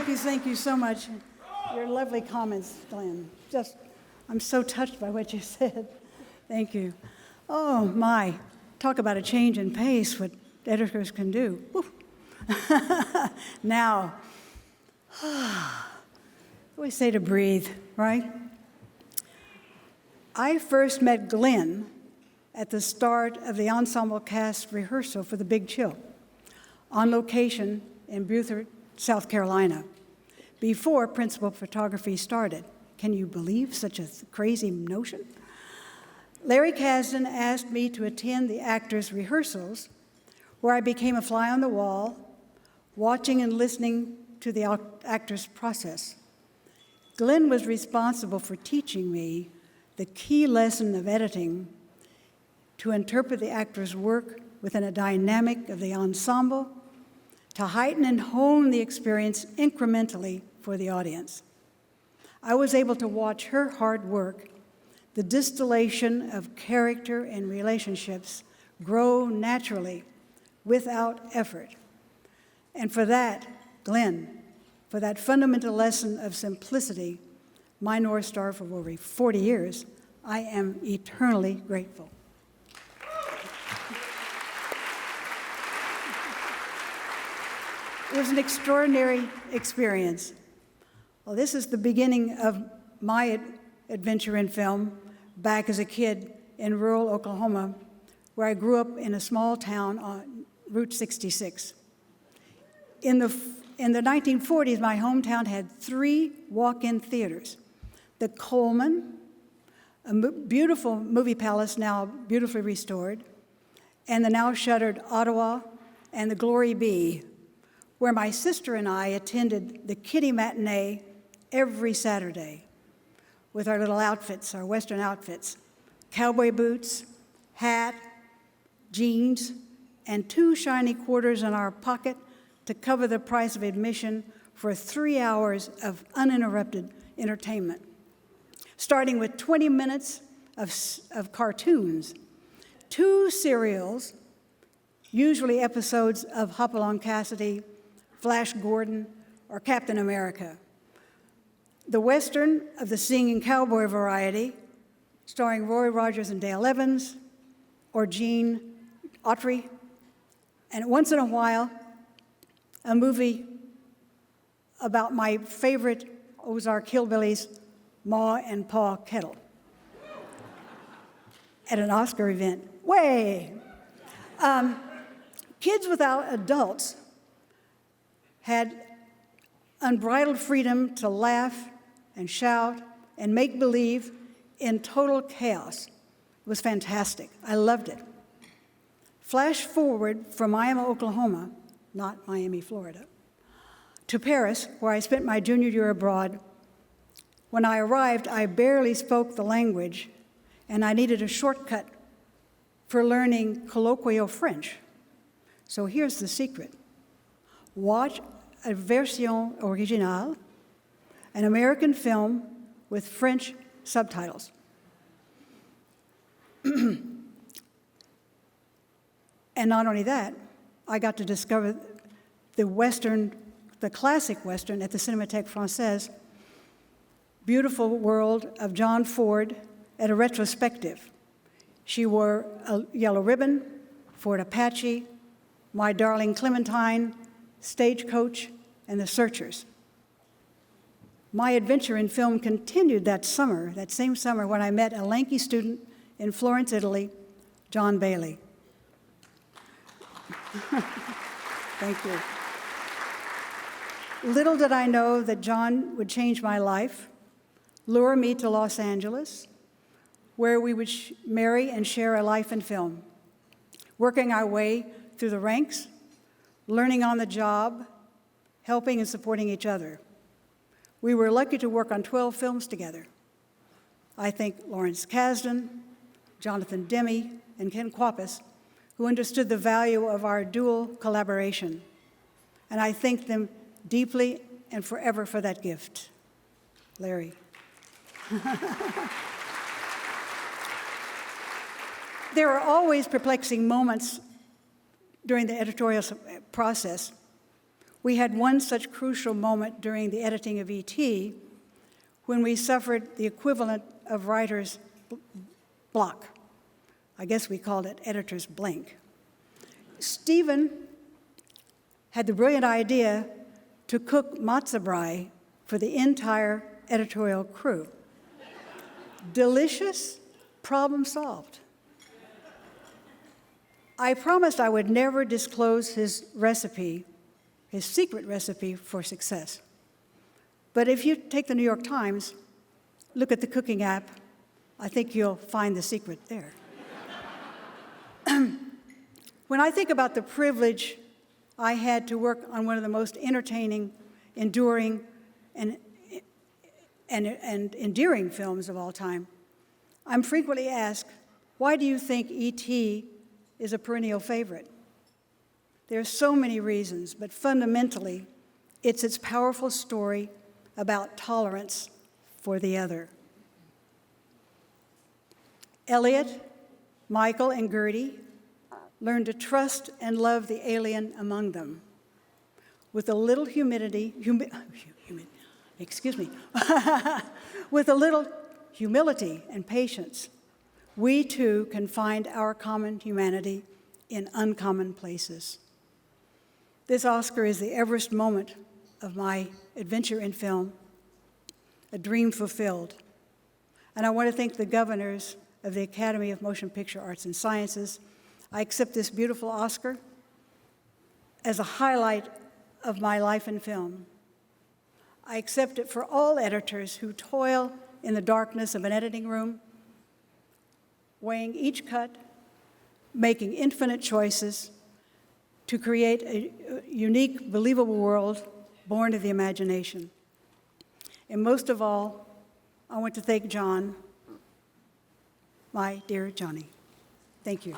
thank you so much. Your lovely comments, Glenn. I'm so touched by what you said. Thank you. Oh, my. Talk about a change in pace, what editors can do. Now, we say to breathe, right? I first met Glenn at the start of the ensemble cast rehearsal for The Big Chill, on location in Beaufort, South Carolina, before principal photography started. Can you believe such a crazy notion? Larry Kasdan asked me to attend the actors' rehearsals, where I became a fly on the wall, watching and listening to the actors' process. Glenn was responsible for teaching me the key lesson of editing, to interpret the actor's work within a dynamic of the ensemble, to heighten and hone the experience incrementally for the audience. I was able to watch her hard work, the distillation of character and relationships, grow naturally without effort. And for that, Glenn, for that fundamental lesson of simplicity, my North Star for over 40 years, I am eternally grateful. It was an extraordinary experience. Well, this is the beginning of my adventure in film back as a kid in rural Oklahoma, where I grew up in a small town on Route 66. In the 1940s, my hometown had 3 walk-in theaters. The Coleman, a beautiful movie palace now beautifully restored, and the now shuttered Ottawa, and the Glory Bee, where my sister and I attended the kiddie matinee every Saturday with our little outfits, our Western outfits, cowboy boots, hat, jeans, and 2 shiny quarters in our pocket to cover the price of admission for 3 hours of uninterrupted entertainment, starting with 20 minutes of cartoons, 2 serials, usually episodes of Hopalong Cassidy, Flash Gordon, or Captain America. The Western of the singing cowboy variety, starring Roy Rogers and Dale Evans, or Gene Autry, and once in a while, a movie about my favorite Ozark hillbillies, Ma and Pa Kettle, at an Oscar event. Kids without adults had unbridled freedom to laugh and shout and make believe in total chaos. It was fantastic. I loved it. Flash forward from Miami, Oklahoma, not Miami, Florida, to Paris, where I spent my junior year abroad. When I arrived, I barely spoke the language, and I needed a shortcut for learning colloquial French. So here's the secret. Watch a version originale, an American film with French subtitles. And not only that, I got to discover the classic Western at the Cinémathèque Française, beautiful world of John Ford at a retrospective. She wore a yellow ribbon, Ford Apache, My Darling Clementine, Stagecoach, and The Searchers. My adventure in film continued that same summer when I met a lanky student in Florence, Italy, John Bailey. Thank you. Little did I know that John would change my life, lure me to Los Angeles, where we would marry and share a life in film, working our way through the ranks, learning on the job, helping and supporting each other. We were lucky to work on 12 films together. I thank Lawrence Kasdan, Jonathan Demme, and Ken Kwapis, who understood the value of our dual collaboration. And I thank them deeply and forever for that gift. Larry. There are always perplexing moments during the editorial process We had one such crucial moment during the editing of E.T. when we suffered the equivalent of writer's block. I guess we called it editor's blank. Stephen had the brilliant idea to cook matzo brie for the entire editorial crew. Delicious, problem solved. I promised I would never disclose his recipe, his secret recipe for success. But if you take the New York Times, look at the cooking app, I think you'll find the secret there. When I think about the privilege I had to work on one of the most entertaining, enduring, and endearing films of all time, I'm frequently asked, why do you think E.T. is a perennial favorite? There are so many reasons, but fundamentally, it's its powerful story about tolerance for the other. Elliot, Michael, and Gertie learned to trust and love the alien among them. With a little with a little humility and patience, we too can find our common humanity in uncommon places. This Oscar is the Everest moment of my adventure in film, a dream fulfilled. And I want to thank the governors of the Academy of Motion Picture Arts and Sciences. I accept this beautiful Oscar as a highlight of my life in film. I accept it for all editors who toil in the darkness of an editing room, weighing each cut, making infinite choices to create a unique, believable world born of the imagination. And most of all, I want to thank John, my dear Johnny. Thank you.